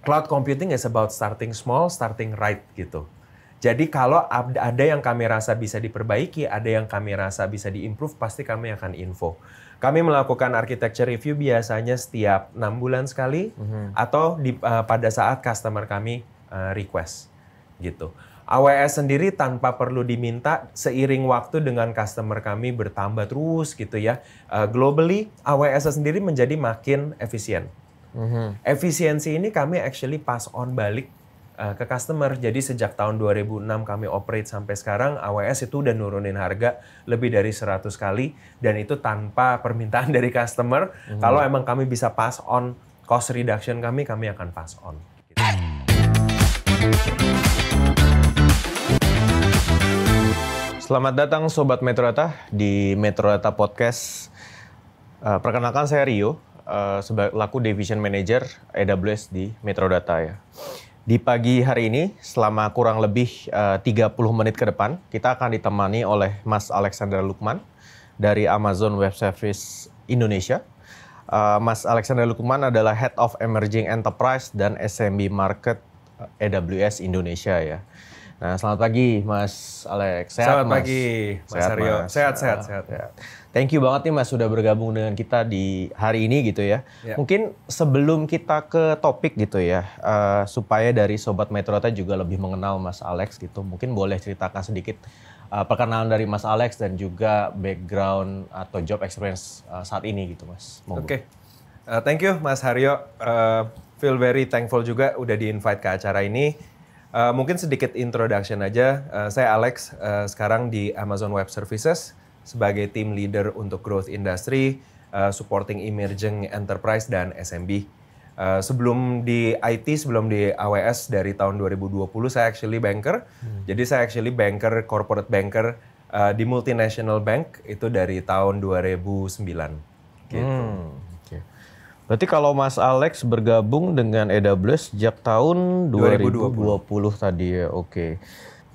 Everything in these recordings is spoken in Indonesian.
Cloud computing is about starting small, starting right gitu. Jadi kalau ada yang kami rasa bisa diperbaiki, ada yang kami rasa bisa diimprove, pasti kami akan info. Kami melakukan architecture review biasanya setiap 6 bulan sekali, atau pada saat customer kami request gitu. AWS sendiri tanpa perlu diminta, seiring waktu dengan customer kami bertambah terus gitu ya. Globally, AWS sendiri menjadi makin efisien. Efisiensi ini kami actually pass on balik ke customer. Jadi sejak tahun 2006 kami operate sampai sekarang, AWS itu udah nurunin harga lebih dari 100 kali, dan itu tanpa permintaan dari customer. Kalau emang kami bisa pass on cost reduction kami akan pass on. Selamat datang Sobat Metro Data di Metro Data Podcast. Perkenalkan saya Rio, selaku Division Manager AWS di Metro Data ya. Di pagi hari ini, selama kurang lebih 30 menit ke depan, kita akan ditemani oleh Mas Alexander Lukman dari Amazon Web Services Indonesia. Mas Alexander Lukman adalah Head of Emerging Enterprise dan SMB Market AWS Indonesia ya. Nah, selamat pagi Mas Alex. Sehat, selamat Mas? pagi Mas Aryo. Sehat. Ya. Thank you banget nih Mas sudah bergabung dengan kita di hari ini gitu ya. Mungkin sebelum kita ke topik gitu ya, supaya dari Sobat Metro Data juga lebih mengenal Mas Alex gitu. Mungkin boleh ceritakan sedikit perkenalan dari Mas Alex dan juga background atau job experience saat ini gitu Mas. Oke. Thank you Mas Haryo. Feel very thankful juga udah di-invite ke acara ini. Mungkin sedikit introduction aja. Saya Alex, sekarang di Amazon Web Services sebagai team leader untuk growth industry, supporting emerging enterprise dan SMB. Sebelum di IT, sebelum di AWS dari tahun 2020, saya actually banker. Jadi saya actually banker, corporate banker di multinational bank itu dari tahun 2009. Gitu. Berarti kalau Mas Alex bergabung dengan AWS sejak tahun 2020 tadi ya, oke.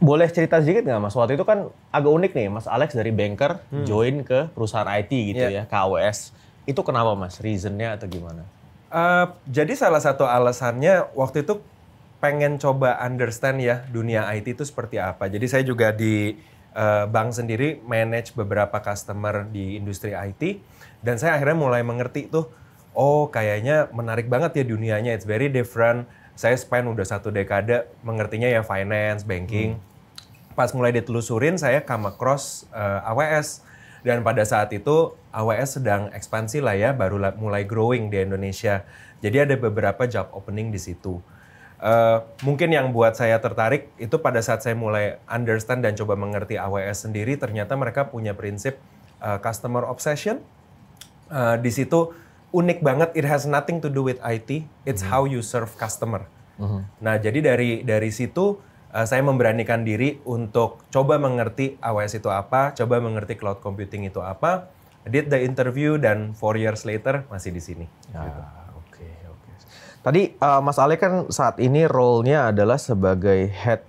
Boleh cerita sedikit nggak Mas? Waktu itu kan agak unik nih, Mas Alex dari banker join ke perusahaan IT gitu ya, ke AWS. Itu kenapa Mas? Reasonnya atau gimana? Jadi salah satu alasannya waktu itu pengen coba understand ya dunia IT itu seperti apa. Jadi saya juga di bank sendiri manage beberapa customer di industri IT. Dan saya akhirnya mulai mengerti tuh, oh kayaknya menarik banget ya dunianya, it's very different. Saya spend udah 1 dekade mengertinya ya finance, banking. Pas mulai ditelusurin saya come across AWS. Dan pada saat itu AWS sedang ekspansi lah ya, baru mulai growing di Indonesia. Jadi ada beberapa job opening di situ. Mungkin yang buat saya tertarik itu pada saat saya mulai understand dan coba mengerti AWS sendiri, ternyata mereka punya prinsip customer obsession. Di situ unik banget, it has nothing to do with IT, it's how you serve customer. Nah, jadi dari situ saya memberanikan diri untuk coba mengerti AWS itu apa, coba mengerti cloud computing itu apa. Did the interview dan 4 years later masih di sini. Gitu. Oke. Tadi Mas Ale kan saat ini role-nya adalah sebagai Head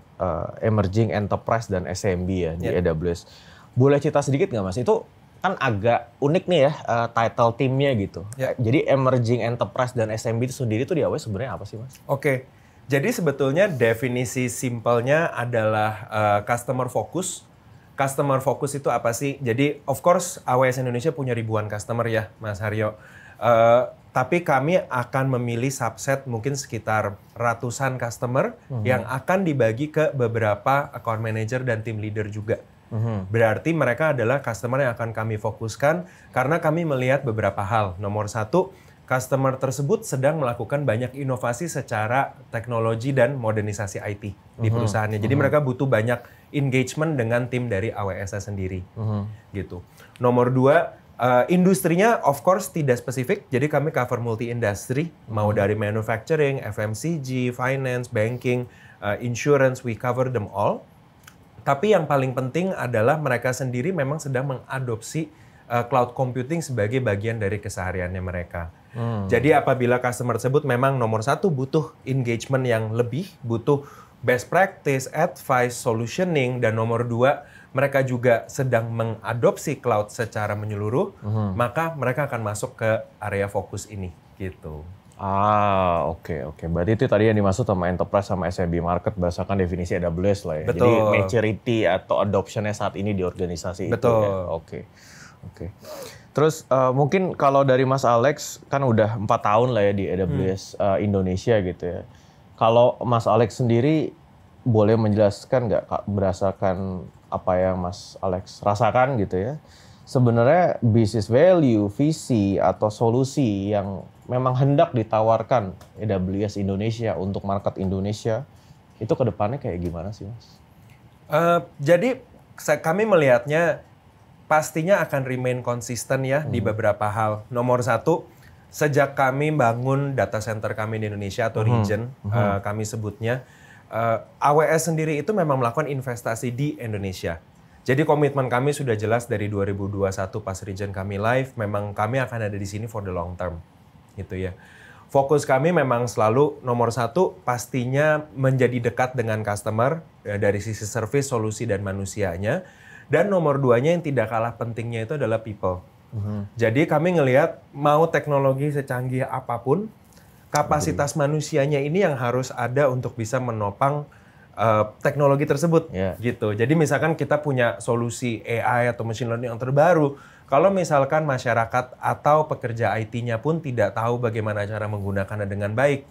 Emerging Enterprise dan SMB ya di AWS. Boleh cerita sedikit nggak Mas? Itu kan agak unik nih ya title timnya gitu. Jadi emerging enterprise dan SMB itu sendiri tuh di AWS sebenarnya apa sih Mas? Oke. Jadi sebetulnya definisi simpelnya adalah customer focus. Customer focus itu apa sih? Jadi of course AWS Indonesia punya ribuan customer ya Mas Haryo. Tapi kami akan memilih subset mungkin sekitar ratusan customer yang akan dibagi ke beberapa account manager dan team leader juga. Berarti mereka adalah customer yang akan kami fokuskan karena kami melihat beberapa hal. Nomor 1, customer tersebut sedang melakukan banyak inovasi secara teknologi dan modernisasi IT di perusahaannya. Jadi mereka butuh banyak engagement dengan tim dari AWS sendiri. Gitu. Nomor 2, industrinya of course tidak spesifik. Jadi kami cover multi-industry. Mau dari manufacturing, FMCG, finance, banking, insurance, we cover them all. Tapi yang paling penting adalah mereka sendiri memang sedang mengadopsi cloud computing sebagai bagian dari kesehariannya mereka. Jadi apabila customer tersebut memang nomor 1 butuh engagement yang lebih, butuh best practice, advice, solutioning, dan nomor 2 mereka juga sedang mengadopsi cloud secara menyeluruh, maka mereka akan masuk ke area fokus ini gitu. Oke. Berarti itu tadi yang dimaksud sama enterprise sama SMB market berdasarkan definisi AWS lah ya. Betul. Jadi maturity atau adoption-nya saat ini di organisasi Betul. itu ya. Oke. Terus mungkin kalau dari Mas Alex kan udah 4 tahun lah ya di AWS Indonesia gitu ya. Kalau Mas Alex sendiri boleh menjelaskan nggak berdasarkan apa yang Mas Alex rasakan gitu ya. Sebenarnya business value, visi atau solusi yang memang hendak ditawarkan AWS Indonesia untuk market Indonesia itu ke depannya kayak gimana sih Mas? Jadi kami melihatnya pastinya akan remain konsisten ya di beberapa hal. Nomor satu, sejak kami bangun data center kami di Indonesia atau region, kami sebutnya, AWS sendiri itu memang melakukan investasi di Indonesia. Jadi komitmen kami sudah jelas dari 2021 pas region kami live, memang kami akan ada di sini for the long term. Gitu ya. Fokus kami memang selalu nomor satu pastinya menjadi dekat dengan customer dari sisi service, solusi, dan manusianya. Dan nomor duanya yang tidak kalah pentingnya itu adalah people. Jadi kami ngelihat mau teknologi secanggih apapun, kapasitas manusianya ini yang harus ada untuk bisa menopang teknologi tersebut, gitu. Jadi misalkan kita punya solusi AI atau machine learning yang terbaru, kalau misalkan masyarakat atau pekerja IT-nya pun tidak tahu bagaimana cara menggunakannya dengan baik,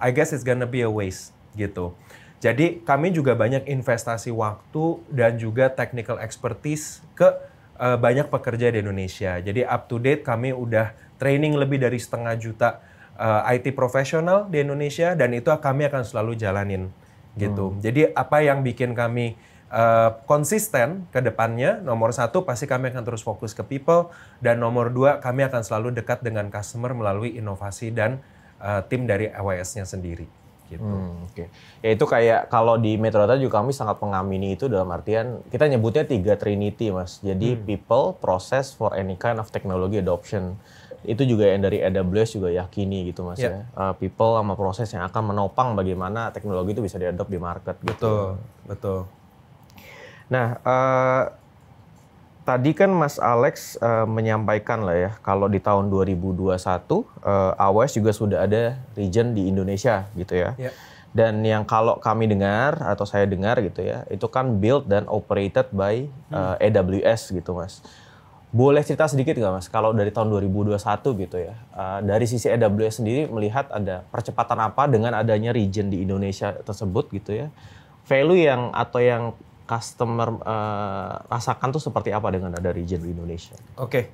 I guess it's gonna be a waste, gitu. Jadi kami juga banyak investasi waktu dan juga technical expertise ke banyak pekerja di Indonesia. Jadi up to date kami udah training lebih dari 500,000 IT profesional di Indonesia dan itu kami akan selalu jalanin. Gitu. Jadi apa yang bikin kami konsisten ke depannya, nomor satu pasti kami akan terus fokus ke people, dan nomor dua kami akan selalu dekat dengan customer melalui inovasi dan tim dari AWS-nya sendiri. Gitu. Ya itu kayak kalau di Metro Data juga kami sangat mengamini itu dalam artian kita nyebutnya 3 Trinity Mas. Jadi people, process for any kind of technology adoption. Itu juga yang dari AWS juga yakini gitu Mas ya. People sama proses yang akan menopang bagaimana teknologi itu bisa diadopt di market gitu. Betul. Nah, tadi kan Mas Alex menyampaikan lah ya kalau di tahun 2021 AWS juga sudah ada region di Indonesia gitu ya. Dan yang kalau kami dengar atau saya dengar gitu ya, itu kan built dan operated by AWS gitu Mas. Boleh cerita sedikit nggak Mas, kalau dari tahun 2021 gitu ya, dari sisi AWS sendiri melihat ada percepatan apa dengan adanya region di Indonesia tersebut gitu ya, value yang atau yang customer rasakan tuh seperti apa dengan ada region di Indonesia? Oke,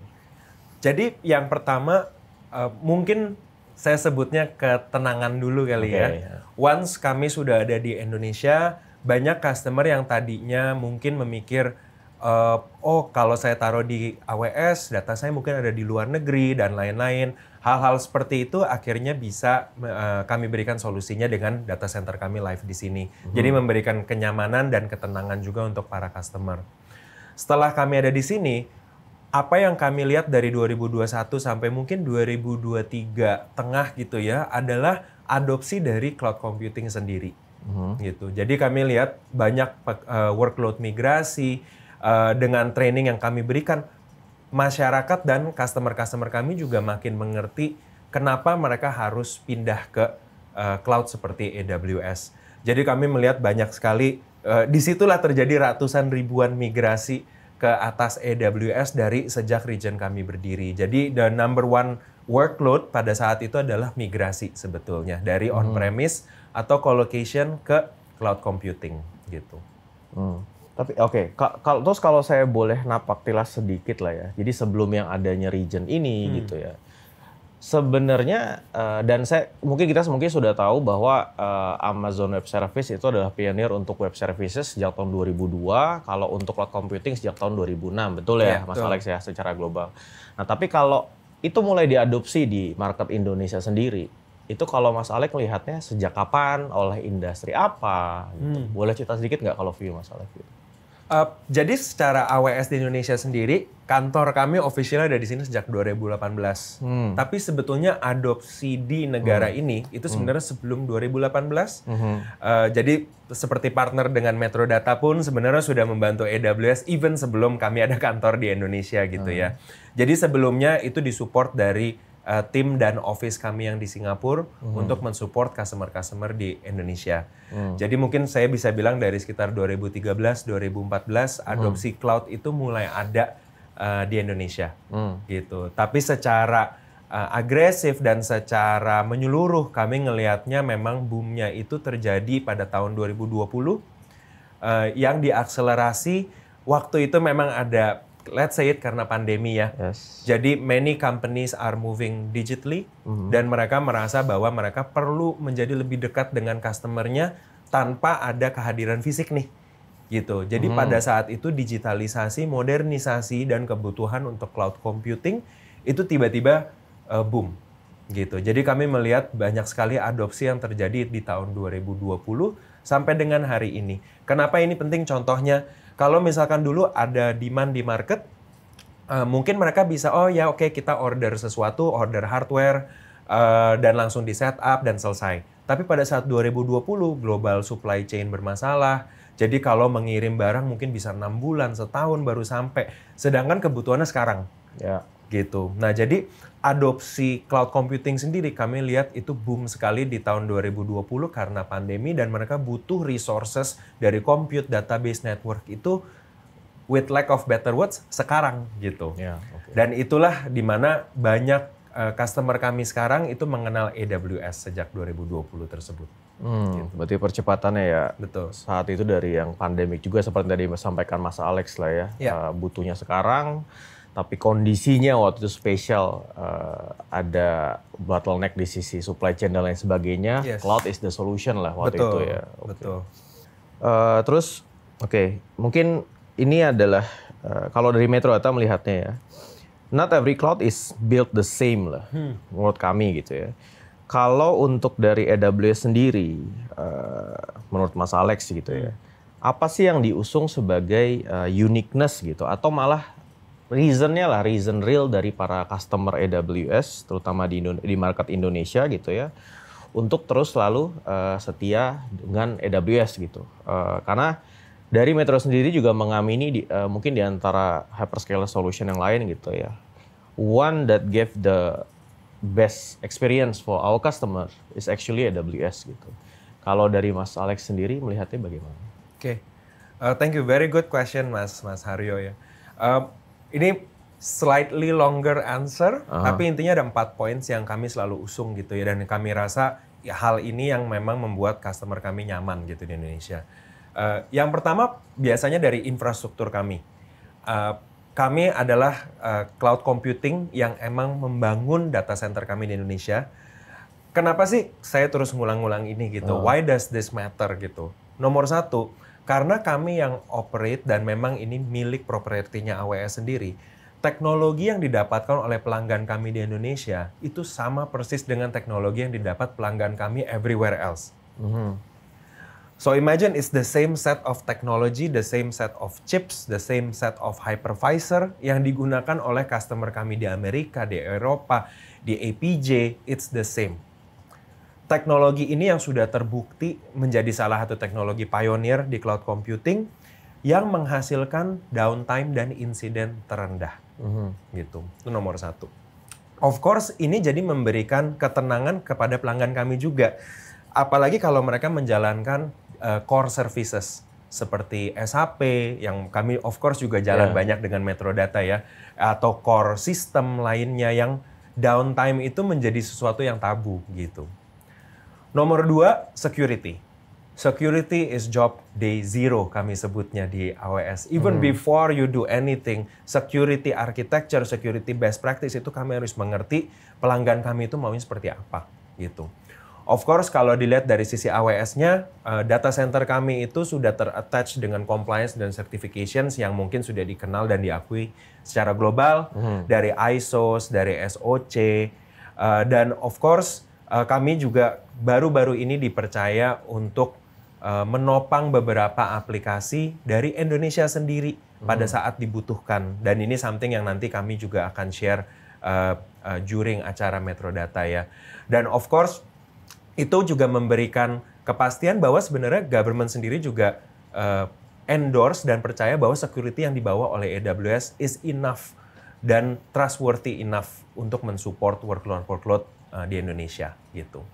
jadi yang pertama mungkin saya sebutnya ketenangan dulu kali ya. Once kami sudah ada di Indonesia, banyak customer yang tadinya mungkin memikir, oh kalau saya taruh di AWS, data saya mungkin ada di luar negeri dan lain-lain. Hal-hal seperti itu akhirnya bisa kami berikan solusinya dengan data center kami live di sini. Jadi memberikan kenyamanan dan ketenangan juga untuk para customer. Setelah kami ada di sini, apa yang kami lihat dari 2021 sampai mungkin 2023 tengah gitu ya, adalah adopsi dari cloud computing sendiri. Gitu. Jadi kami lihat banyak workload migrasi, dengan training yang kami berikan, masyarakat dan customer-customer kami juga makin mengerti kenapa mereka harus pindah ke cloud seperti AWS. Jadi kami melihat banyak sekali, disitulah terjadi ratusan ribuan migrasi ke atas AWS dari sejak region kami berdiri. Jadi the number one workload pada saat itu adalah migrasi sebetulnya dari on-premise atau colocation ke cloud computing gitu. Tapi terus kalau saya boleh napak tilas sedikit lah ya. Jadi sebelum yang adanya region ini gitu ya. Sebenarnya dan mungkin kita sudah tahu bahwa Amazon Web Service itu adalah pionir untuk web services sejak tahun 2002, kalau untuk cloud computing sejak tahun 2006. Betul ya, Mas Alex ya, secara global. Nah, tapi kalau itu mulai diadopsi di market Indonesia sendiri, itu kalau Mas Alex melihatnya sejak kapan, oleh industri apa gitu. Boleh cerita sedikit nggak kalau view Mas Alex gitu? Jadi secara AWS di Indonesia sendiri, kantor kami official ada di sini sejak 2018. Tapi sebetulnya adopsi di negara ini itu sebenarnya sebelum 2018. Jadi seperti partner dengan Metro Data pun sebenarnya sudah membantu AWS even sebelum kami ada kantor di Indonesia gitu ya. Jadi sebelumnya itu disupport dari tim dan office kami yang di Singapura untuk mensupport customer-customer di Indonesia. Jadi mungkin saya bisa bilang dari sekitar 2013-2014 adopsi cloud itu mulai ada di Indonesia, gitu. Tapi secara agresif dan secara menyeluruh kami ngelihatnya memang boomnya itu terjadi pada tahun 2020 yang diakselerasi waktu itu memang ada, let's say it, karena pandemi ya. Yes. Jadi many companies are moving digitally dan mereka merasa bahwa mereka perlu menjadi lebih dekat dengan customer-nya tanpa ada kehadiran fisik nih. Gitu. Jadi pada saat itu digitalisasi, modernisasi dan kebutuhan untuk cloud computing itu tiba-tiba boom. Gitu. Jadi kami melihat banyak sekali adopsi yang terjadi di tahun 2020 sampai dengan hari ini. Kenapa ini penting? Contohnya kalau misalkan dulu ada demand di market, mungkin mereka bisa, oh ya oke, kita order sesuatu, order hardware, dan langsung di setup dan selesai. Tapi pada saat 2020, global supply chain bermasalah, jadi kalau mengirim barang mungkin bisa 6 bulan, setahun baru sampai. Sedangkan kebutuhannya sekarang. Ya. Gitu. Nah jadi adopsi cloud computing sendiri kami lihat itu boom sekali di tahun 2020 karena pandemi dan mereka butuh resources dari compute, database, network itu with lack of better words sekarang gitu. Ya, okay. Dan itulah dimana banyak customer kami sekarang itu mengenal AWS sejak 2020 tersebut. Gitu. Berarti percepatannya ya. Betul. Saat itu dari yang pandemik juga seperti tadi disampaikan Mas Alex lah ya. Butuhnya sekarang. Tapi kondisinya waktu itu spesial, ada bottleneck di sisi supply chain dan lain sebagainya. Yes. Cloud is the solution lah waktu Betul, itu ya. Okay. Betul. Terus, mungkin ini adalah, kalau dari Metro Data melihatnya ya, not every cloud is built the same lah, menurut kami gitu ya. Kalau untuk dari AWS sendiri, menurut Mas Alex gitu ya, apa sih yang diusung sebagai uniqueness gitu, atau malah reason real dari para customer AWS, terutama di market Indonesia gitu ya, untuk terus selalu setia dengan AWS gitu. Karena dari Metro sendiri juga mengamini mungkin di antara hyperscaler solution yang lain gitu ya, one that gave the best experience for our customer is actually AWS gitu. Kalau dari Mas Alex sendiri melihatnya bagaimana? Oke, thank you, very good question Mas Haryo ya. Ini slightly longer answer, tapi intinya ada 4 points yang kami selalu usung gitu ya, dan kami rasa ya, hal ini yang memang membuat customer kami nyaman gitu di Indonesia. Yang pertama biasanya dari infrastruktur kami. Kami adalah cloud computing yang emang membangun data center kami di Indonesia. Kenapa sih saya terus ngulang-ngulang ini gitu? Why does this matter gitu? Nomor 1, karena kami yang operate dan memang ini milik propertinya AWS sendiri, teknologi yang didapatkan oleh pelanggan kami di Indonesia itu sama persis dengan teknologi yang didapat pelanggan kami everywhere else. So imagine it's the same set of technology, the same set of chips, the same set of hypervisor yang digunakan oleh customer kami di Amerika, di Eropa, di APJ, it's the same. Teknologi ini yang sudah terbukti menjadi salah satu teknologi pioneer di cloud computing yang menghasilkan downtime dan insiden terendah. Gitu. Itu nomor 1. Of course, ini jadi memberikan ketenangan kepada pelanggan kami juga. Apalagi kalau mereka menjalankan core services seperti SAP yang kami of course juga jalan banyak dengan Metro Data ya, atau core system lainnya yang downtime itu menjadi sesuatu yang tabu gitu. Nomor 2, security. Security is job day zero kami sebutnya di AWS. Even before you do anything, security architecture, security best practice itu kami harus mengerti pelanggan kami itu maunya seperti apa gitu. Of course kalau dilihat dari sisi AWS-nya, data center kami itu sudah ter-attach dengan compliance dan certifications yang mungkin sudah dikenal dan diakui secara global dari ISO, dari SOC, dan of course kami juga baru-baru ini dipercaya untuk menopang beberapa aplikasi dari Indonesia sendiri pada saat dibutuhkan. Dan ini something yang nanti kami juga akan share during acara Metro Data ya. Dan of course itu juga memberikan kepastian bahwa sebenarnya government sendiri juga endorse dan percaya bahwa security yang dibawa oleh AWS is enough dan trustworthy enough untuk mensupport workload di Indonesia gitu.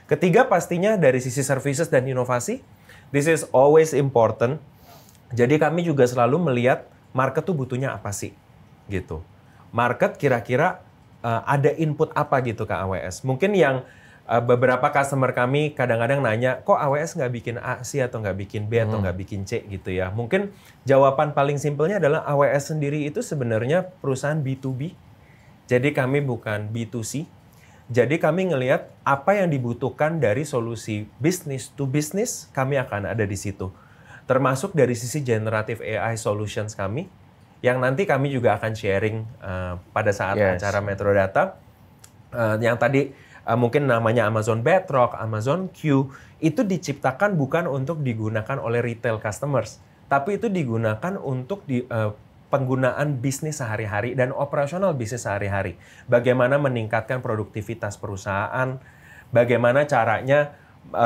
Ketiga pastinya dari sisi services dan inovasi, this is always important. Jadi kami juga selalu melihat market tuh butuhnya apa sih gitu. Market kira-kira ada input apa gitu ke AWS. Mungkin yang beberapa customer kami kadang-kadang nanya, kok AWS nggak bikin A sih atau nggak bikin B atau nggak bikin C gitu ya. Mungkin jawaban paling simpelnya adalah AWS sendiri itu sebenarnya perusahaan B2B. Jadi kami bukan B2C. Jadi kami ngelihat apa yang dibutuhkan dari solusi business to business, kami akan ada di situ. Termasuk dari sisi generative AI solutions kami, yang nanti kami juga akan sharing pada saat acara Metrodata. Yang tadi mungkin namanya Amazon Bedrock, Amazon Q, itu diciptakan bukan untuk digunakan oleh retail customers, tapi itu digunakan untuk penggunaan bisnis sehari-hari dan operasional bisnis sehari-hari. Bagaimana meningkatkan produktivitas perusahaan, bagaimana caranya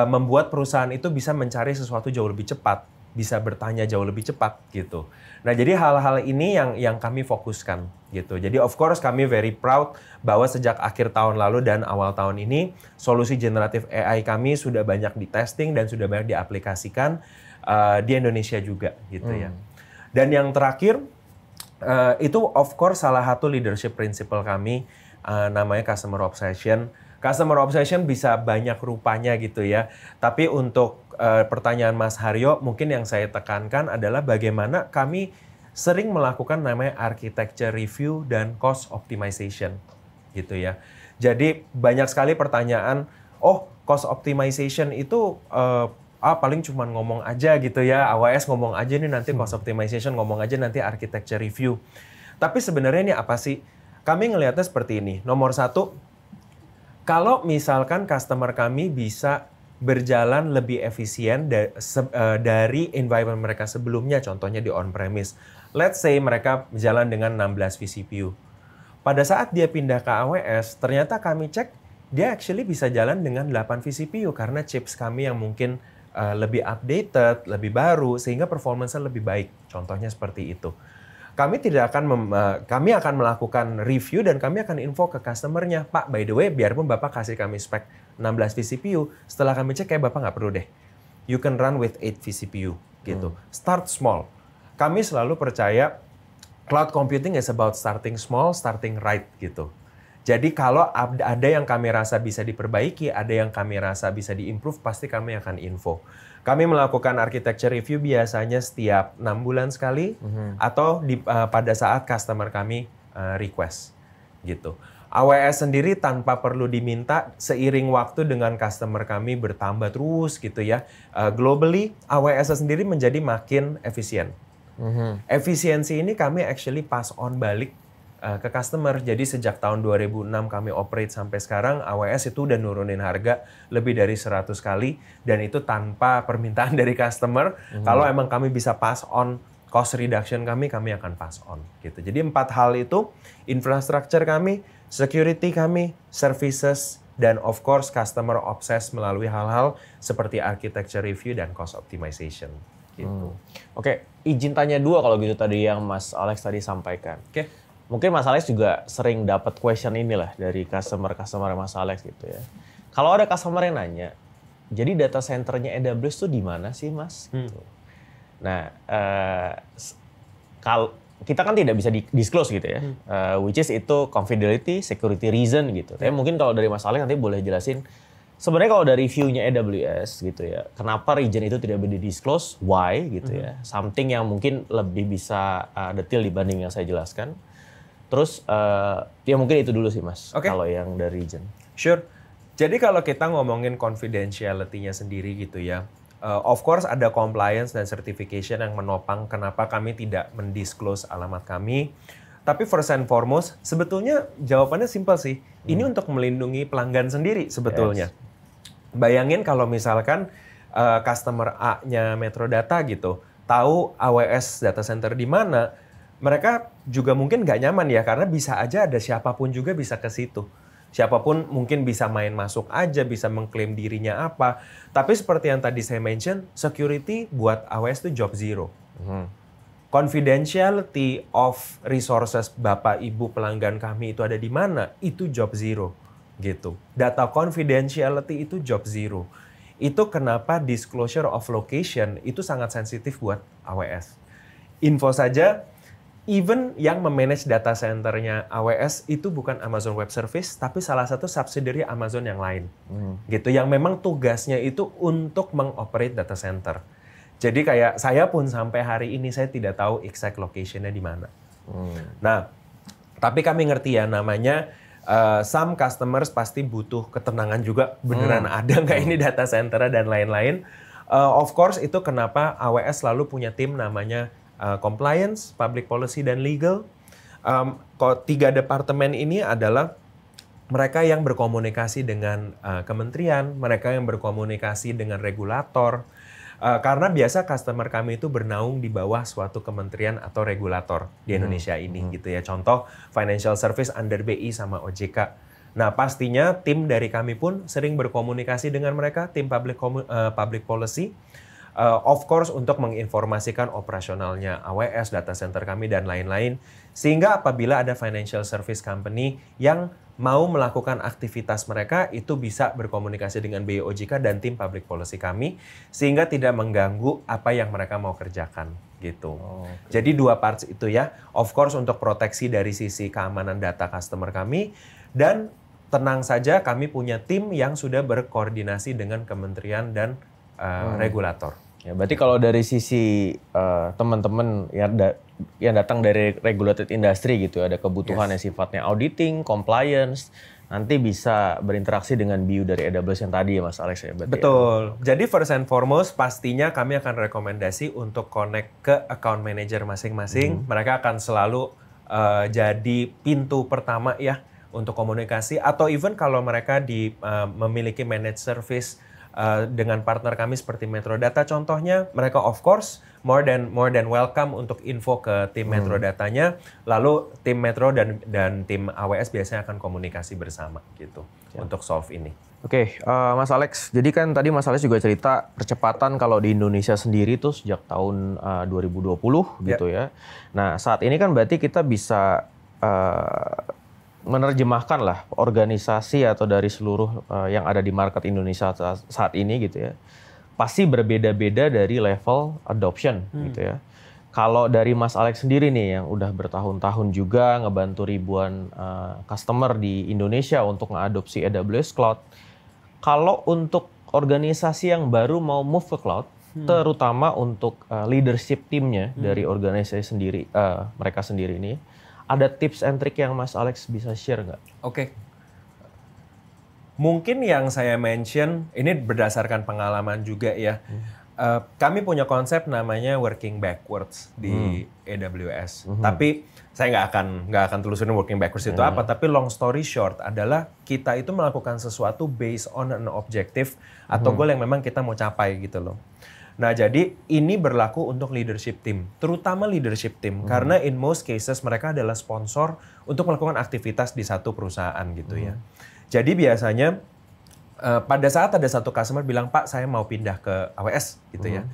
membuat perusahaan itu bisa mencari sesuatu jauh lebih cepat, bisa bertanya jauh lebih cepat gitu. Nah, jadi hal-hal ini yang kami fokuskan gitu. Jadi of course kami very proud bahwa sejak akhir tahun lalu dan awal tahun ini solusi generative AI kami sudah banyak di testing dan sudah banyak diaplikasikan di Indonesia juga gitu ya. Dan yang terakhir itu of course salah satu leadership principle kami namanya customer obsession. Customer obsession bisa banyak rupanya gitu ya. Tapi untuk pertanyaan Mas Haryo, mungkin yang saya tekankan adalah bagaimana kami sering melakukan namanya architecture review dan cost optimization gitu ya. Jadi banyak sekali pertanyaan, oh cost optimization itu paling cuma ngomong aja gitu ya, AWS ngomong aja nih nanti cost optimization, ngomong aja nanti architecture review. Tapi sebenarnya ini apa sih? Kami ngelihatnya seperti ini. Nomor satu, kalau misalkan customer kami bisa berjalan lebih efisien dari environment mereka sebelumnya, contohnya di on-premise. Let's say mereka berjalan dengan 16 vCPU. Pada saat dia pindah ke AWS, ternyata kami cek, dia actually bisa jalan dengan 8 vCPU karena chips kami yang mungkin lebih updated, lebih baru, sehingga performance-nya lebih baik. Contohnya seperti itu. Kami akan melakukan review dan kami akan info ke customer-nya. Pak, by the way, biarpun Bapak kasih kami spek 16 vCPU, setelah kami cek kayak Bapak nggak perlu deh. You can run with 8 vCPU gitu. Start small. Kami selalu percaya cloud computing is about starting small, starting right gitu. Jadi kalau ada yang kami rasa bisa diperbaiki, ada yang kami rasa bisa diimprove, pasti kami akan info. Kami melakukan architecture review biasanya setiap 6 bulan sekali atau pada saat customer kami request gitu. AWS sendiri tanpa perlu diminta, seiring waktu dengan customer kami bertambah terus gitu ya. Globally AWS sendiri menjadi makin efisien. Efisiensi ini kami actually pass on balik ke customer. Jadi sejak tahun 2006 kami operate sampai sekarang, AWS itu udah nurunin harga lebih dari 100 kali dan itu tanpa permintaan dari customer. Kalau emang kami bisa pass on cost reduction kami akan pass on gitu. Jadi 4 hal itu, infrastructure kami, security kami, services, dan of course customer obsessed melalui hal-hal seperti architecture review dan cost optimization gitu. Oke, izin tanya dua kalau gitu tadi yang Mas Alex tadi sampaikan. Oke. Mungkin Mas Alex juga sering dapat question inilah dari customer Mas Alex gitu ya. Kalau ada customer yang nanya, jadi data centernya AWS tuh di mana sih Mas? Gitu. Nah, kalau kita kan tidak bisa disclose gitu ya, which is itu confidentiality, security reason gitu. Tapi mungkin kalau dari Mas Alex nanti boleh jelasin, sebenarnya kalau dari view-nya AWS gitu ya, kenapa region itu tidak boleh di-disclose, why gitu ya. Something yang mungkin lebih bisa detail dibanding yang saya jelaskan. Terus ya mungkin itu dulu sih Mas, kalau yang dari region. Sure. Jadi kalau kita ngomongin confidentiality-nya sendiri gitu ya, of course ada compliance dan certification yang menopang kenapa kami tidak mendisclose alamat kami. Tapi first and foremost, sebetulnya jawabannya simpel sih. Ini untuk melindungi pelanggan sendiri sebetulnya. Bayangin kalau misalkan customer A-nya Metrodata gitu, tahu AWS data center di mana, mereka juga mungkin nggak nyaman ya, karena bisa aja ada siapapun juga bisa ke situ. Siapapun mungkin bisa main masuk aja, bisa mengklaim dirinya apa. Tapi seperti yang tadi saya mention, security buat AWS itu job zero. confidentiality of resources Bapak Ibu pelanggan kami itu ada di mana, itu job zero gitu. Data confidentiality itu job zero. Itu kenapa disclosure of location itu sangat sensitif buat AWS. Info saja, even yang memanage data centernya AWS itu bukan Amazon Web Service, tapi salah satu subsidiary Amazon yang lain. Gitu, yang memang tugasnya itu untuk mengoperate data center. Jadi kayak saya pun sampai hari ini saya tidak tahu exact location-nya di mana. Nah, tapi kami ngerti ya namanya some customers pasti butuh ketenangan juga, beneran ada nggak ini data center dan lain-lain. Of course itu kenapa AWS selalu punya tim namanya compliance, public policy, dan legal. Tiga departemen ini adalah mereka yang berkomunikasi dengan kementerian, mereka yang berkomunikasi dengan regulator. Karena biasa customer kami itu bernaung di bawah suatu kementerian atau regulator di Indonesia ini gitu ya. Contoh financial service under BI sama OJK. Nah pastinya tim dari kami pun sering berkomunikasi dengan mereka, tim public policy. Of course untuk menginformasikan operasionalnya AWS, data center kami, dan lain-lain. Sehingga apabila ada financial service company yang mau melakukan aktivitas mereka, itu bisa berkomunikasi dengan BI OJK dan tim public policy kami, sehingga tidak mengganggu apa yang mereka mau kerjakan gitu. Jadi dua parts itu ya. Of course untuk proteksi dari sisi keamanan data customer kami, dan tenang saja kami punya tim yang sudah berkoordinasi dengan kementerian dan regulator. Ya, berarti kalau dari sisi teman-teman yang datang dari regulated industry gitu, ada kebutuhan yang sifatnya auditing, compliance, nanti bisa berinteraksi dengan BU dari AWS yang tadi ya Mas Alex ya. Betul. Ya. Jadi first and foremost pastinya kami akan rekomendasi untuk connect ke account manager masing-masing. Mereka akan selalu jadi pintu pertama ya untuk komunikasi, atau even kalau mereka memiliki managed service dengan partner kami seperti Metrodata contohnya, mereka of course more than welcome untuk info ke tim Metrodatanya, lalu tim Metro dan tim AWS biasanya akan komunikasi bersama gitu untuk solve ini. Oke, Mas Alex, jadi kan tadi Mas Alex juga cerita percepatan kalau di Indonesia sendiri tuh sejak tahun 2020 gitu ya. Nah saat ini kan berarti kita bisa menerjemahkan lah organisasi atau dari seluruh yang ada di market Indonesia saat ini gitu ya, pasti berbeda-beda dari level adoption gitu ya. Kalau dari Mas Alex sendiri nih yang udah bertahun-tahun juga ngebantu ribuan customer di Indonesia untuk ngeadopsi AWS Cloud, kalau untuk organisasi yang baru mau move ke cloud, terutama untuk leadership timnya dari organisasi sendiri, mereka sendiri ini, ada tips and trick yang Mas Alex bisa share nggak? Oke. Mungkin yang saya mention, ini berdasarkan pengalaman juga ya. Kami punya konsep namanya working backwards di AWS. Tapi saya nggak akan telusurin working backwards itu apa. Tapi long story short adalah kita itu melakukan sesuatu based on an objective atau goal yang memang kita mau capai gitu loh. Nah, jadi ini berlaku untuk leadership team, terutama leadership team, karena in most cases mereka adalah sponsor untuk melakukan aktivitas di satu perusahaan gitu ya. Jadi biasanya pada saat ada satu customer bilang, Pak, saya mau pindah ke AWS gitu ya.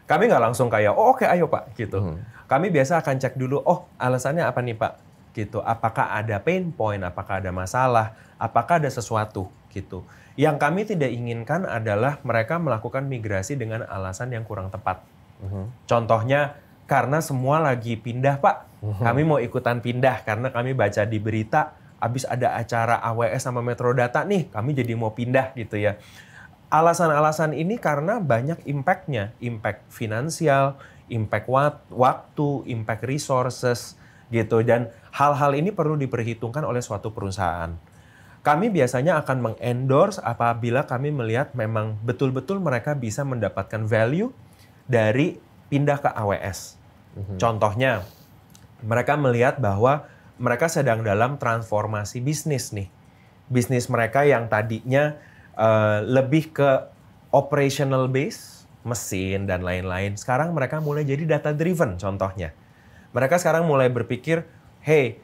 Kami nggak langsung kayak, oh oke, ayo Pak gitu. Kami biasa akan cek dulu, oh alasannya apa nih Pak? Gitu. Apakah ada pain point, apakah ada masalah, apakah ada sesuatu gitu. Yang kami tidak inginkan adalah mereka melakukan migrasi dengan alasan yang kurang tepat. Contohnya, karena semua lagi pindah Pak, kami mau ikutan pindah karena kami baca di berita, habis ada acara AWS sama Metrodata nih, kami jadi mau pindah gitu ya. Alasan-alasan ini karena banyak impact-nya, impact finansial, impact waktu, impact resources gitu. Dan hal-hal ini perlu diperhitungkan oleh suatu perusahaan. Kami biasanya akan mengendorse apabila kami melihat memang betul-betul mereka bisa mendapatkan value dari pindah ke AWS. Contohnya, mereka melihat bahwa mereka sedang dalam transformasi bisnis nih. Bisnis mereka yang tadinya lebih ke operational base, mesin dan lain-lain. Sekarang mereka mulai jadi data driven contohnya. Mereka sekarang mulai berpikir, hey,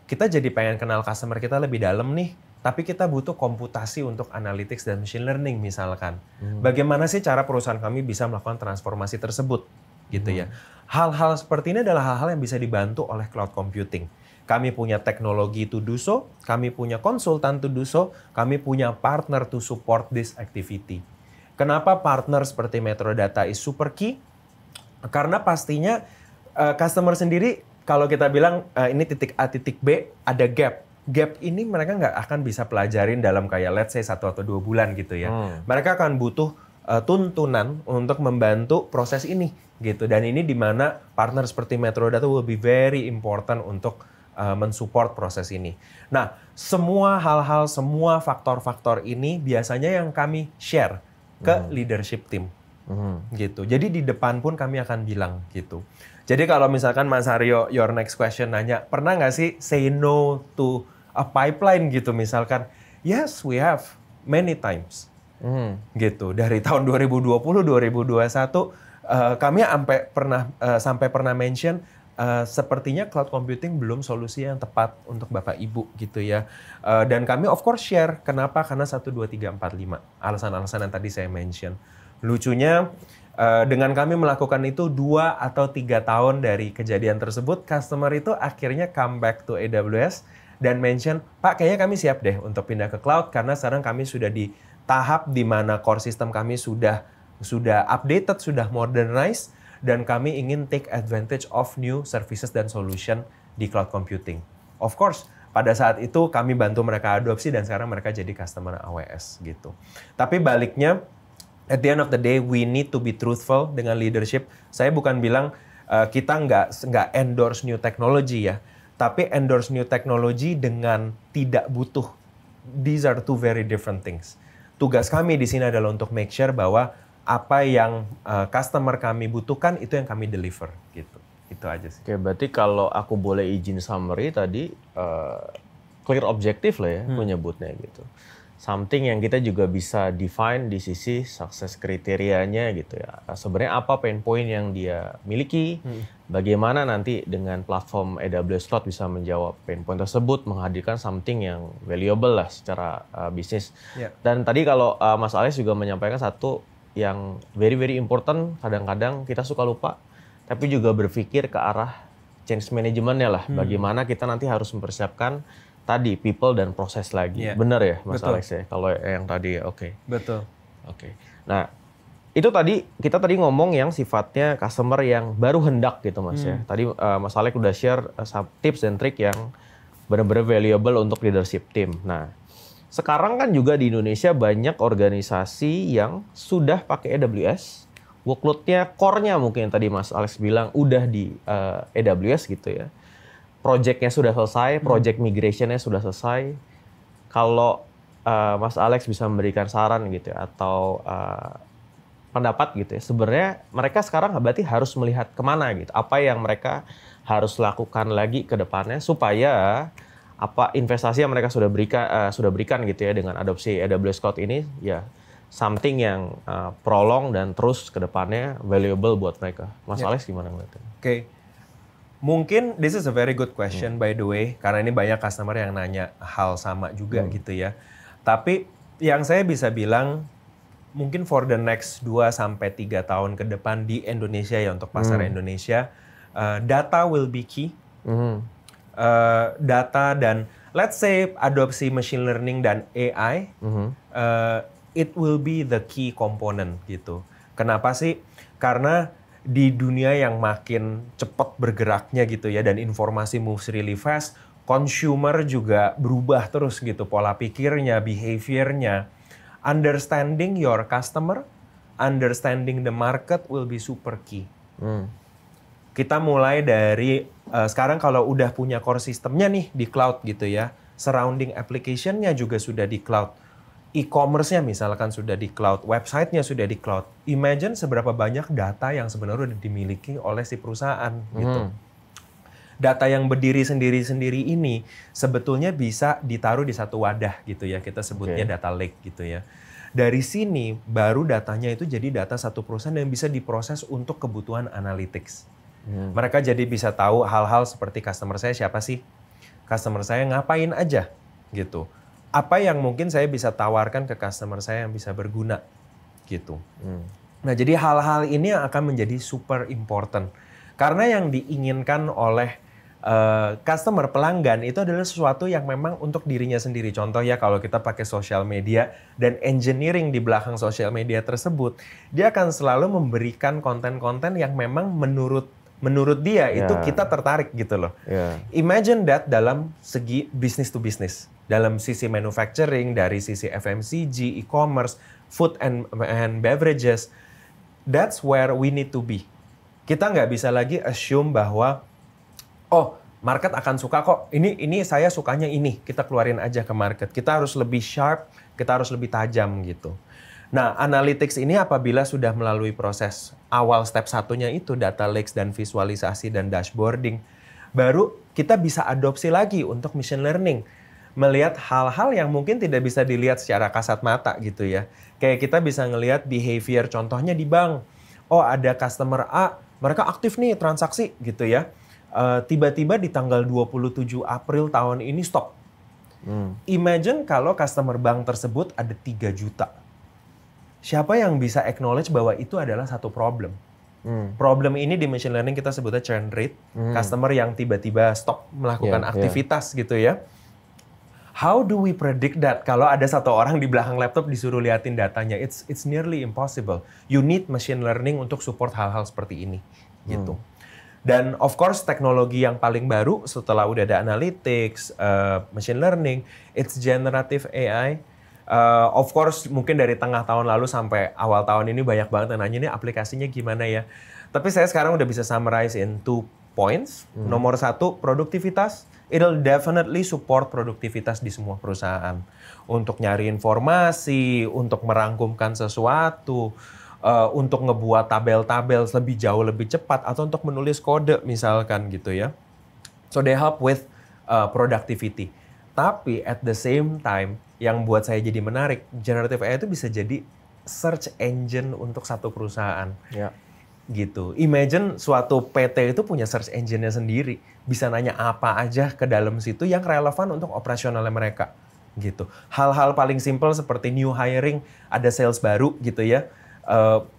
kita jadi pengen kenal customer kita lebih dalam nih, tapi kita butuh komputasi untuk analytics dan machine learning misalkan. Bagaimana sih cara perusahaan kami bisa melakukan transformasi tersebut? gitu ya. Hal-hal seperti ini adalah hal-hal yang bisa dibantu oleh cloud computing. Kami punya teknologi to do so, kami punya konsultan to do so, kami punya partner to support this activity. Kenapa partner seperti Metrodata is super key? Karena pastinya customer sendiri, kalau kita bilang ini titik A, titik B, ada gap. Gap ini mereka nggak akan bisa pelajarin dalam kayak let's say 1 atau 2 bulan gitu ya. Mereka akan butuh tuntunan untuk membantu proses ini gitu. Dan ini di mana partner seperti Metrodata will be very important untuk mensupport proses ini. Nah, semua hal-hal, semua faktor-faktor ini biasanya yang kami share ke leadership team. Gitu. Jadi di depan pun kami akan bilang gitu. Jadi kalau misalkan Mas Haryo, your next question nanya, pernah nggak sih say no to a pipeline gitu misalkan? Yes, we have many times. Gitu. Dari tahun 2020, 2021, kami sampai pernah mention sepertinya cloud computing belum solusi yang tepat untuk Bapak Ibu gitu ya. Dan kami of course share. Kenapa? Karena 1, 2, 3, 4, 5. Alasan-alasan yang tadi saya mention. Lucunya dengan kami melakukan itu 2 atau 3 tahun dari kejadian tersebut, customer itu akhirnya come back to AWS dan mention, Pak kayaknya kami siap deh untuk pindah ke cloud karena sekarang kami sudah di tahap di mana core system kami sudah updated, sudah modernized, dan kami ingin take advantage of new services dan solution di cloud computing. Of course, pada saat itu kami bantu mereka adopsi dan sekarang mereka jadi customer AWS gitu. Tapi baliknya, at the end of the day, we need to be truthful dengan leadership. Saya bukan bilang kita nggak endorse new technology ya, tapi endorse new technology dengan tidak butuh. These are two very different things. Tugas kami di sini adalah untuk make sure bahwa apa yang customer kami butuhkan itu yang kami deliver gitu. Itu aja sih. Oke, berarti kalau aku boleh izin summary tadi clear objektif lah ya menyebutnya gitu. Something yang kita juga bisa define di sisi sukses kriterianya gitu ya. Sebenarnya apa pain point yang dia miliki, bagaimana nanti dengan platform AWS Cloud bisa menjawab pain point tersebut, menghadirkan something yang valuable lah secara bisnis. Yeah. Dan tadi kalau Mas Alex juga menyampaikan satu yang very very important, kadang-kadang kita suka lupa, tapi juga berpikir ke arah change management-nya lah. Bagaimana kita nanti harus mempersiapkan tadi people dan proses lagi. Yeah. Benar ya Mas Betul. Alex ya? Kalau yang tadi oke. Betul. Oke. Nah, itu kita tadi ngomong yang sifatnya customer yang baru hendak gitu Mas ya. Tadi Mas Alex udah share tips dan trik yang benar-benar valuable untuk leadership team. Nah, sekarang kan juga di Indonesia banyak organisasi yang sudah pakai AWS, workload-nya, core-nya mungkin tadi Mas Alex bilang udah di AWS gitu ya. Project-nya sudah selesai, project migration-nya sudah selesai. Kalau Mas Alex bisa memberikan saran gitu ya, atau pendapat gitu ya, sebenarnya mereka sekarang berarti harus melihat kemana gitu. Apa yang mereka harus lakukan lagi ke depannya supaya apa investasi yang mereka sudah berikan gitu ya dengan adopsi AWS Cloud ini ya something yang prolong dan terus ke depannya valuable buat mereka. Mas Alex gimana ngeliatnya? Oke. Mungkin this is a very good question by the way, karena ini banyak customer yang nanya hal sama juga gitu ya. Tapi yang saya bisa bilang mungkin for the next 2-3 tahun ke depan di Indonesia ya, untuk pasar Indonesia, data will be key. Data dan let's say adopsi machine learning dan AI, it will be the key component gitu. Kenapa sih? Karena di dunia yang makin cepat bergeraknya gitu ya, dan informasi moves really fast, consumer juga berubah terus gitu, pola pikirnya, behaviornya. Understanding your customer, understanding the market will be super key. Kita mulai dari sekarang kalau udah punya core systemnya nih di cloud gitu ya, surrounding application-nya juga sudah di cloud, e-commerce-nya misalkan sudah di cloud, website-nya sudah di cloud. Imagine seberapa banyak data yang sebenarnya udah dimiliki oleh si perusahaan gitu. Data yang berdiri sendiri-sendiri ini sebetulnya bisa ditaruh di satu wadah gitu ya, kita sebutnya data lake gitu ya. Dari sini baru datanya itu jadi data satu perusahaan yang bisa diproses untuk kebutuhan analytics. Mereka jadi bisa tahu hal-hal seperti customer saya siapa sih, customer saya ngapain aja gitu. Apa yang mungkin saya bisa tawarkan ke customer saya yang bisa berguna gitu. Nah, jadi hal-hal ini yang akan menjadi super important. Karena yang diinginkan oleh customer, pelanggan, itu adalah sesuatu yang memang untuk dirinya sendiri. Contoh ya, kalau kita pakai social media dan engineering di belakang social media tersebut, dia akan selalu memberikan konten-konten yang memang menurut dia itu kita tertarik gitu loh. Imagine that dalam segi business to business. Dalam sisi manufacturing, dari sisi FMCG, e-commerce, food and beverages, that's where we need to be. Kita nggak bisa lagi assume bahwa, oh market akan suka kok, ini saya sukanya ini, kita keluarin aja ke market. Kita harus lebih sharp, kita harus lebih tajam gitu. Nah, analytics ini apabila sudah melalui proses awal step satunya itu, data lakes dan visualisasi dan dashboarding, baru kita bisa adopsi lagi untuk machine learning. Melihat hal-hal yang mungkin tidak bisa dilihat secara kasat mata gitu ya. Kayak kita bisa ngelihat behavior, contohnya di bank. Oh, ada customer A, mereka aktif nih transaksi gitu ya. Tiba-tiba di tanggal 27 April tahun ini stop. Imagine kalau customer bank tersebut ada 3 juta. Siapa yang bisa acknowledge bahwa itu adalah satu problem? Problem ini di machine learning kita sebutnya churn rate. Customer yang tiba-tiba stop melakukan aktivitas gitu ya. How do we predict that? Kalau ada satu orang di belakang laptop disuruh liatin datanya, it's nearly impossible. You need machine learning untuk support hal-hal seperti ini, gitu. Dan of course teknologi yang paling baru setelah udah ada analytics, machine learning, it's generative AI. Of course mungkin dari tengah tahun lalu sampai awal tahun ini banyak banget yang nanya ini aplikasinya gimana ya. Tapi saya sekarang udah bisa summarize in 2 points. Nomor 1, produktivitas. It'll definitely support produktivitas di semua perusahaan. Untuk nyari informasi, untuk merangkumkan sesuatu, untuk ngebuat tabel-tabel lebih jauh lebih cepat, atau untuk menulis kode misalkan gitu ya. So they help with productivity. Tapi at the same time, yang buat saya jadi menarik, generative AI itu bisa jadi search engine untuk satu perusahaan. Gitu. Imagine suatu PT itu punya search engine-nya sendiri. Bisa nanya apa aja ke dalam situ yang relevan untuk operasionalnya mereka. Gitu. Hal-hal paling simple seperti new hiring, ada sales baru gitu ya.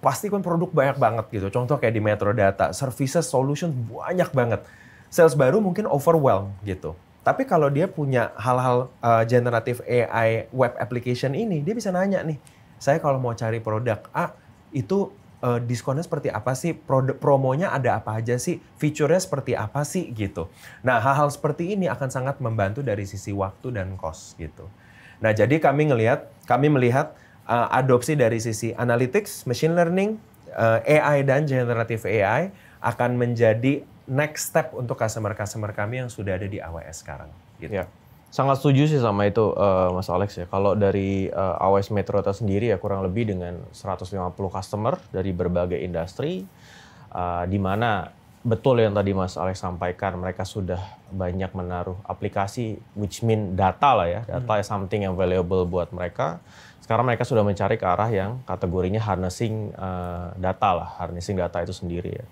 Pasti kan produk banyak banget gitu. Contoh kayak di Metro Data, services, solution banyak banget. Sales baru mungkin overwhelm gitu. Tapi kalau dia punya hal-hal generative AI web application ini, dia bisa nanya nih, saya kalau mau cari produk A, itu diskonnya seperti apa sih, promonya ada apa aja sih, fiturnya seperti apa sih gitu. Nah, hal-hal seperti ini akan sangat membantu dari sisi waktu dan cost gitu. Nah, jadi kami melihat adopsi dari sisi analytics, machine learning, AI dan generative AI akan menjadi next step untuk customer kami yang sudah ada di AWS sekarang. Gitu. Ya. Sangat setuju sih sama itu Mas Alex ya. Kalau dari AWS Metro Data sendiri ya kurang lebih dengan 150 customer dari berbagai industri, di mana betul yang tadi Mas Alex sampaikan, mereka sudah banyak menaruh aplikasi, which mean data lah ya, data is something yang valuable buat mereka. Sekarang mereka sudah mencari ke arah yang kategorinya harnessing data lah, harnessing data itu sendiri ya.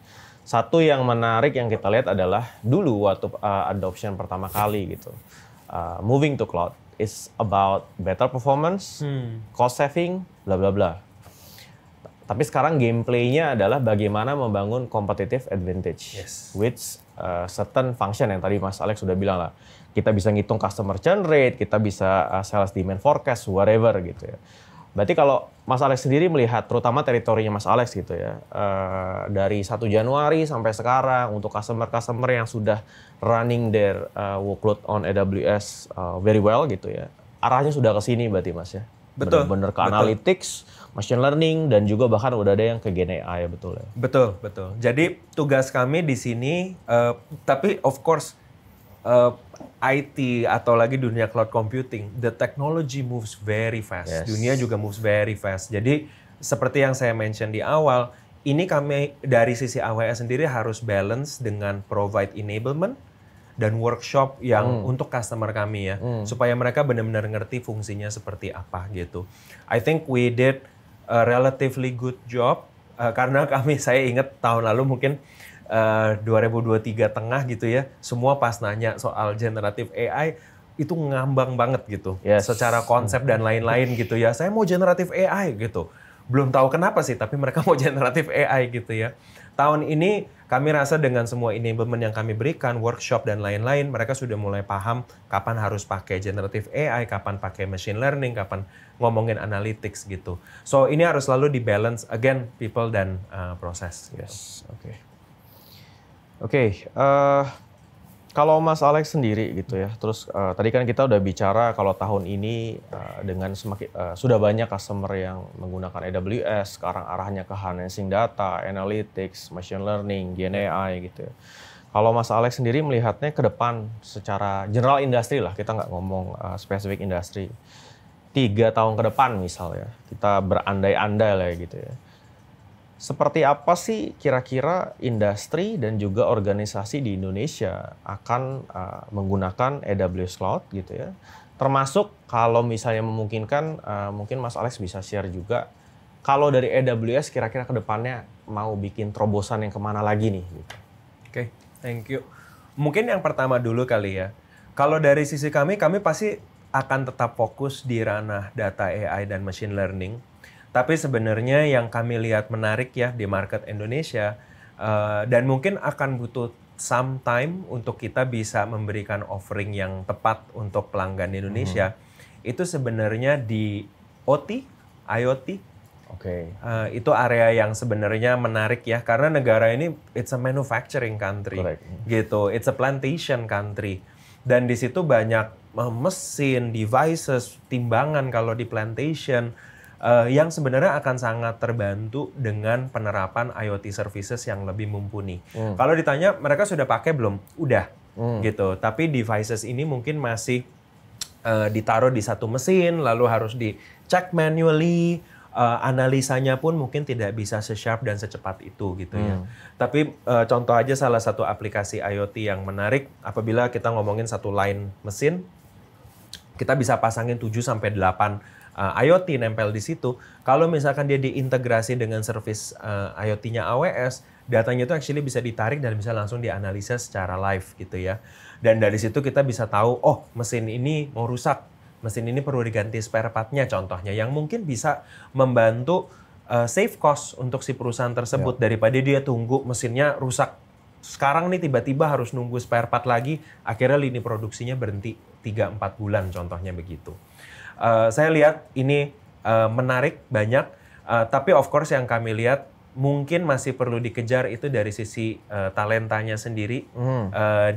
Satu yang menarik yang kita lihat adalah dulu waktu adoption pertama kali gitu. Moving to cloud is about better performance, cost saving, bla bla bla. Tapi sekarang gameplaynya adalah bagaimana membangun competitive advantage, which certain function yang tadi Mas Alex sudah bilang lah. Kita bisa ngitung customer churn rate, kita bisa sales demand forecast, whatever gitu ya. Berarti kalau Mas Alex sendiri melihat, terutama teritorinya Mas Alex gitu ya, dari 1 Januari sampai sekarang untuk customer-customer yang sudah running their workload on AWS very well gitu ya, arahnya sudah ke sini berarti Mas ya? Benar-benar ke analytics, machine learning, dan juga bahkan udah ada yang ke Gen AI ya, betul ya? Betul. Jadi tugas kami di sini, tapi of course, IT atau lagi dunia cloud computing, the technology moves very fast. Yes. Dunia juga moves very fast. Jadi seperti yang saya mention di awal, ini kami dari sisi AWS sendiri harus balance dengan provide enablement dan workshop yang untuk customer kami ya, supaya mereka benar-benar ngerti fungsinya seperti apa gitu. I think we did a relatively good job karena saya ingat tahun lalu mungkin 2023 tengah gitu ya, semua pas nanya soal generative AI itu ngambang banget gitu, secara konsep dan lain-lain gitu ya. Saya mau generative AI gitu, Belum tahu kenapa sih, tapi mereka mau generative AI gitu ya. Tahun ini kami rasa dengan semua enablement yang kami berikan, workshop dan lain-lain, mereka sudah mulai paham kapan harus pakai generative AI, kapan pakai machine learning, kapan ngomongin analytics gitu. So ini harus selalu di-balance, again, people dan proses. Yes, oke. Oke, kalau Mas Alex sendiri gitu ya, terus tadi kan kita udah bicara kalau tahun ini dengan sudah banyak customer yang menggunakan AWS, sekarang arahnya ke harnessing data, analytics, machine learning, GenAI gitu ya. Kalau Mas Alex sendiri melihatnya ke depan secara general industri lah, kita nggak ngomong spesifik industri. 3 tahun ke depan misalnya, kita berandai-andai lah gitu ya. Seperti apa sih kira-kira industri dan juga organisasi di Indonesia akan menggunakan AWS Cloud gitu ya? Termasuk kalau misalnya memungkinkan, mungkin Mas Alex bisa share juga, kalau dari AWS kira-kira ke depannya mau bikin terobosan yang kemana lagi nih? Gitu. Oke, thank you. Mungkin yang pertama dulu kali ya. Kalau dari sisi kami pasti akan tetap fokus di ranah data AI dan machine learning. Tapi sebenarnya yang kami lihat menarik ya di market Indonesia, dan mungkin akan butuh some time untuk kita bisa memberikan offering yang tepat untuk pelanggan Indonesia, itu sebenarnya di OT, IoT. Oke. Itu area yang sebenarnya menarik ya, karena negara ini it's a manufacturing country, gitu, it's a plantation country, dan di situ banyak mesin, devices, timbangan kalau di plantation. Yang sebenarnya akan sangat terbantu dengan penerapan IoT services yang lebih mumpuni. Kalau ditanya mereka sudah pakai belum? Udah, gitu. Tapi devices ini mungkin masih ditaruh di satu mesin, lalu harus dicek manually. Analisanya pun mungkin tidak bisa se-sharp dan secepat itu gitu ya. Tapi contoh aja salah satu aplikasi IoT yang menarik, apabila kita ngomongin satu line mesin, kita bisa pasangin 7-8 IoT nempel di situ. Kalau misalkan dia diintegrasi dengan service IoT-nya AWS, datanya itu actually bisa ditarik dan bisa langsung dianalisa secara live gitu ya. Dan dari situ kita bisa tahu, oh mesin ini mau rusak, mesin ini perlu diganti spare part-nya contohnya, yang mungkin bisa membantu save cost untuk si perusahaan tersebut daripada dia tunggu mesinnya rusak. Sekarang nih tiba-tiba harus nunggu spare part lagi, akhirnya lini produksinya berhenti 3-4 bulan contohnya begitu. Saya lihat ini menarik banyak, tapi of course yang kami lihat mungkin masih perlu dikejar itu dari sisi talentanya sendiri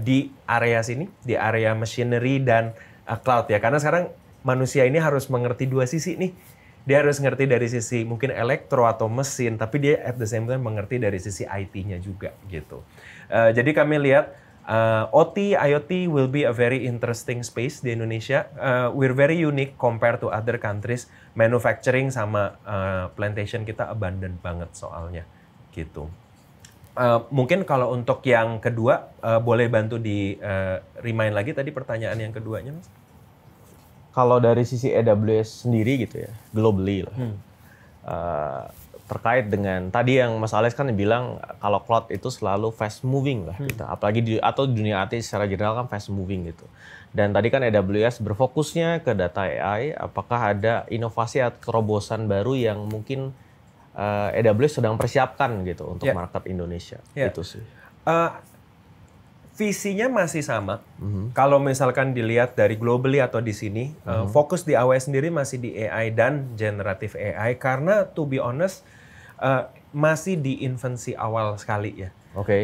di area sini, di area machinery dan cloud ya. Karena sekarang manusia ini harus mengerti dua sisi nih. Dia harus ngerti dari sisi mungkin elektro atau mesin, tapi dia at the same time mengerti dari sisi IT-nya juga gitu. Jadi kami lihat OT, IoT will be a very interesting space di Indonesia. We're very unique compared to other countries. Manufacturing sama plantation kita abundant banget soalnya, gitu. Mungkin kalau untuk yang kedua, boleh bantu di remind lagi tadi pertanyaan yang keduanya, Mas? Kalau dari sisi AWS sendiri gitu ya, globally lah. Terkait dengan tadi yang Mas Alex kan bilang kalau cloud itu selalu fast moving lah gitu. Apalagi atau di dunia IT secara general kan fast moving gitu. Dan tadi kan AWS berfokusnya ke data AI, apakah ada inovasi atau terobosan baru yang mungkin AWS sedang persiapkan gitu untuk market Indonesia? Itu sih. Visinya masih sama. Kalau misalkan dilihat dari globally atau di sini, fokus di AWS sendiri masih di AI dan generative AI, karena to be honest masih di infancy awal sekali ya.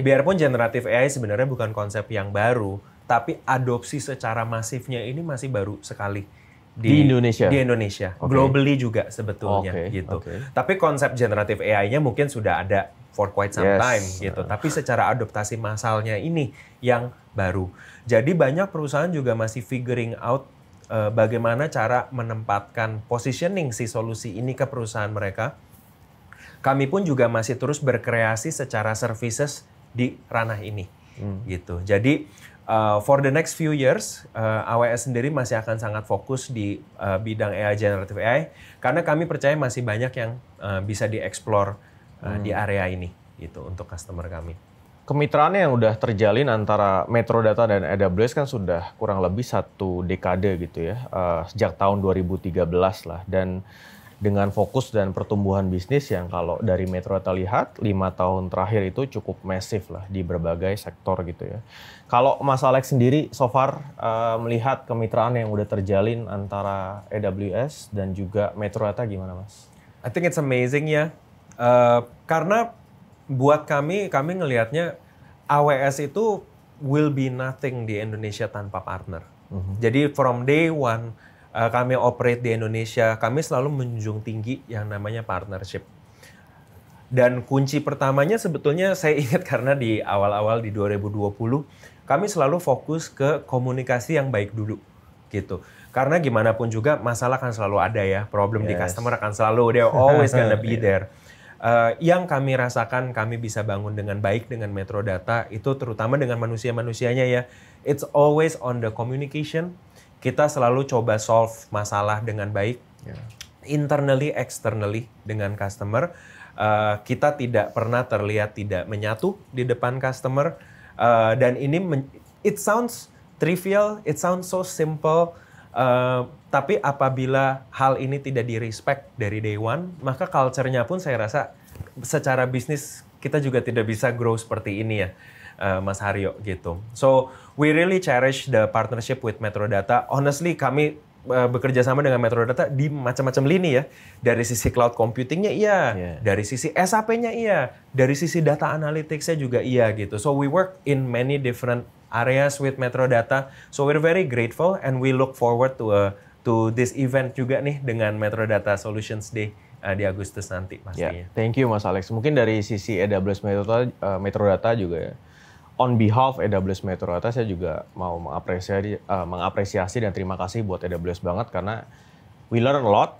Biarpun generative AI sebenarnya bukan konsep yang baru, tapi adopsi secara masifnya ini masih baru sekali di Indonesia. Di Indonesia, globally juga sebetulnya gitu. Tapi konsep generative AI-nya mungkin sudah ada for quite some time gitu. Tapi secara adaptasi massalnya ini yang baru. Jadi banyak perusahaan juga masih figuring out bagaimana cara menempatkan positioning si solusi ini ke perusahaan mereka. Kami pun juga masih terus berkreasi secara services di ranah ini gitu. Jadi for the next few years, AWS sendiri masih akan sangat fokus di bidang AI, generative AI, karena kami percaya masih banyak yang bisa dieksplor di area ini gitu untuk customer kami. Kemitraan yang udah terjalin antara Metrodata dan AWS kan sudah kurang lebih 1 dekade gitu ya, sejak tahun 2013 lah. Dan dengan fokus dan pertumbuhan bisnis yang kalau dari Metrodata lihat 5 tahun terakhir itu cukup masif lah di berbagai sektor gitu ya. Kalau Mas Alex sendiri so far melihat kemitraan yang udah terjalin antara AWS dan juga Metrodata gimana Mas? I think it's amazing ya. Karena buat kami ngelihatnya AWS itu will be nothing di Indonesia tanpa partner. Jadi from day one kami operate di Indonesia, kami selalu menjunjung tinggi yang namanya partnership. Dan kunci pertamanya sebetulnya saya ingat karena di awal-awal di 2020, kami selalu fokus ke komunikasi yang baik dulu gitu. Karena gimana pun juga masalah kan selalu ada ya, problem di customer akan selalu, they're always gonna be there. Yang kami rasakan kami bisa bangun dengan baik dengan Metrodata itu terutama dengan manusia-manusianya ya. It's always on the communication. Kita selalu coba solve masalah dengan baik, internally, externally dengan customer. Kita tidak pernah terlihat tidak menyatu di depan customer. Dan ini, it sounds trivial, it sounds so simple. Tapi apabila hal ini tidak di-respect dari day one, maka culture-nya pun saya rasa secara bisnis kita juga tidak bisa grow seperti ini ya. Mas Haryo gitu. So we really cherish the partnership with Metrodata. Honestly kami bekerja sama dengan Metrodata di macam-macam lini ya. Dari sisi cloud computingnya iya, dari sisi SAP-nya iya, dari sisi data analytics-nya juga iya gitu. So we work in many different areas with Metrodata. So we're very grateful and we look forward to this event juga nih dengan Metrodata Solutions Day di Agustus nanti pastinya. Thank you Mas Alex. Mungkin dari sisi AWS Metrodata juga ya. On behalf AWS Metrodata saya juga mau mengapresiasi dan terima kasih buat AWS banget karena we learn a lot,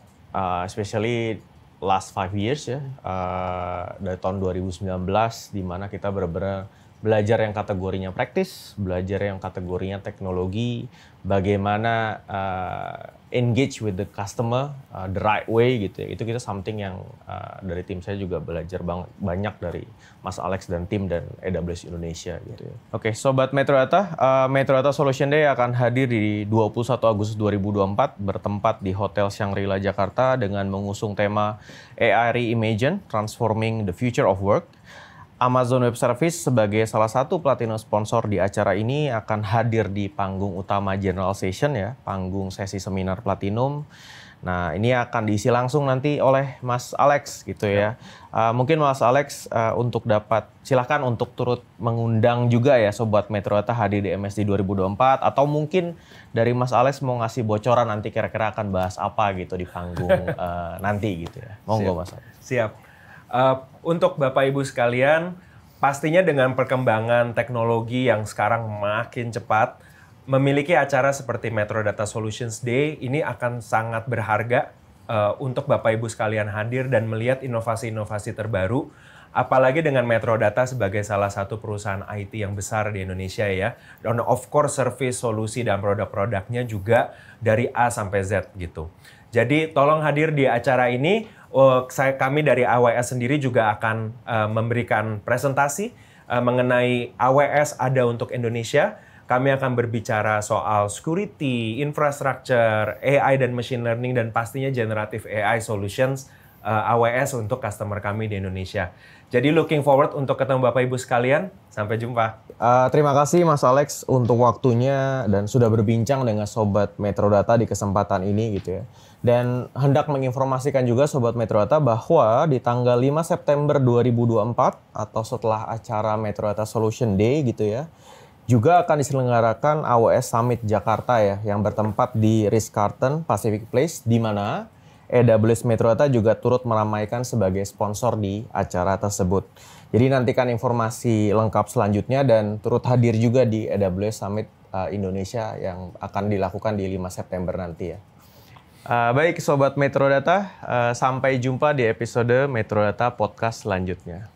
especially last 5 years ya, dari tahun 2019 di mana kita benar-benar belajar yang kategorinya praktis, belajar yang kategorinya teknologi, bagaimana engage with the customer the right way gitu ya. Itu kita something yang dari tim saya juga belajar banyak dari Mas Alex dan tim dan AWS Indonesia gitu ya. Oke, Sobat Metrodata, Metrodata Solution Day akan hadir di 21 Agustus 2024 bertempat di Hotel Shangri-La Jakarta dengan mengusung tema AI Reimagine, Transforming the Future of Work. Amazon Web Service sebagai salah satu platinum sponsor di acara ini akan hadir di panggung utama General Session ya, panggung sesi seminar platinum. Nah, ini akan diisi langsung nanti oleh Mas Alex gitu ya. Mungkin Mas Alex silakan untuk turut mengundang juga ya Sobat Metrodata hadir di MSD 2024 atau mungkin dari Mas Alex mau ngasih bocoran nanti kira-kira akan bahas apa gitu di panggung nanti gitu ya. Monggo Mas Alex. Siap. Untuk Bapak Ibu sekalian, pastinya dengan perkembangan teknologi yang sekarang makin cepat, memiliki acara seperti Metrodata Solutions Day ini akan sangat berharga untuk Bapak Ibu sekalian hadir dan melihat inovasi-inovasi terbaru. Apalagi dengan Metrodata sebagai salah satu perusahaan IT yang besar di Indonesia ya. Dan of course service, solusi, dan produk-produknya juga dari A sampai Z gitu. Jadi tolong hadir di acara ini. Kami dari AWS sendiri juga akan memberikan presentasi mengenai AWS ada untuk Indonesia. Kami akan berbicara soal security, infrastructure, AI dan machine learning, dan pastinya generative AI solutions AWS untuk customer kami di Indonesia. Jadi looking forward untuk ketemu Bapak Ibu sekalian. Sampai jumpa. Terima kasih Mas Alex untuk waktunya dan sudah berbincang dengan Sobat Metrodata di kesempatan ini gitu ya. Dan hendak menginformasikan juga Sobat Metrodata bahwa di tanggal 5 September 2024 atau setelah acara Metrodata Solution Day gitu ya, juga akan diselenggarakan AWS Summit Jakarta ya, yang bertempat di Ritz-Carlton Pacific Place, di mana AWS Metrodata juga turut meramaikan sebagai sponsor di acara tersebut. Jadi nantikan informasi lengkap selanjutnya dan turut hadir juga di AWS Summit Indonesia yang akan dilakukan di 5 September nanti ya. Baik Sobat Metrodata, sampai jumpa di episode Metrodata Podcast selanjutnya.